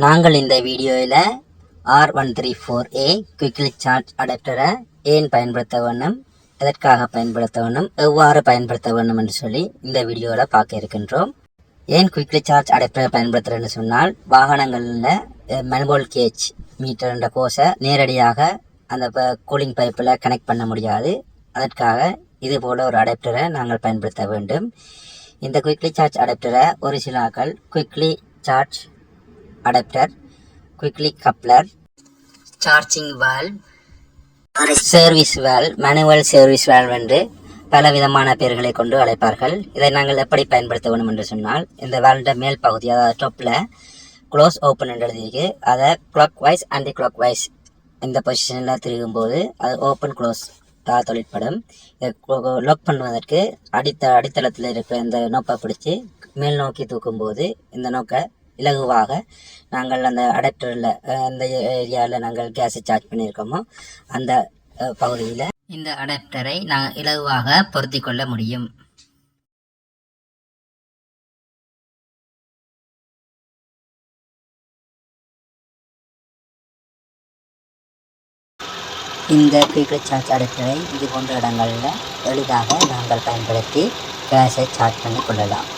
நாங்கள் இந்த வீடியோவில் r134a குயிக்லி சார்ஜ் அடாப்டரை ஏன் பயன்படுத்த வேண்டும், எதற்காக பயன்படுத்த வேண்டும், எவ்வாறு பயன்படுத்த வேண்டும் என்று சொல்லி இந்த வீடியோவில் பார்க்க இருக்கின்றோம். ஏன் குயிக்லி சார்ஜ் அடாப்டரை பயன்படுத்துகிறேன்னு சொன்னால், வாகனங்களில் மேனுவல் கேஜ் மீட்டர் என்ற கோஸை நேரடியாக அந்த கூலிங் பைப்பில் கனெக்ட் பண்ண முடியாது. அதற்காக இது போல் ஒரு அடாப்டரை நாங்கள் பயன்படுத்த வேண்டும். இந்த குயிக்லி சார்ஜ் அடாப்டரை ஒரு சிலாக்கள் quickly charge adapter, quickly coupler, charging valve, service valve, manual service valve என்று பல விதமான பெயர்களை கொண்டு அழைப்பார்கள். இதை நாங்கள் எப்படி பயன்படுத்த வேண்டும் என்று சொன்னால், இந்த வால்வோட மேல் பகுதி, அதாவது டாப்பில் க்ளோஸ் ஓப்பன் என்று எழுதியிருக்கு. அதை clockwise anticlockwise இந்த பொசிஷனில் திருகும்போது அது ஓப்பன் க்ளோஸ் தொழிற்படும். லாக் பண்ணுவதற்கு அடித்தளத்தில் இருக்கிற இந்த நோப்பை பிடிச்சி மேல் நோக்கி தூக்கும்போது இந்த நோக்கை இலகுவாக நாங்கள் அந்த அடாப்டரில் அந்த ஏரியாவில் நாங்கள் கேஸை சார்ஜ் பண்ணியிருக்கோமோ அந்த பகுதியில் இந்த அடாப்டரை நாங்கள் இலகுவாக பொருத்தி கொள்ள முடியும். இந்த குயிக்லி சார்ஜ் அடாப்டரை இது போன்ற இடங்களில் எளிதாக நாங்கள் பயன்படுத்தி கேஸை சார்ஜ் பண்ணி கொள்ளலாம்.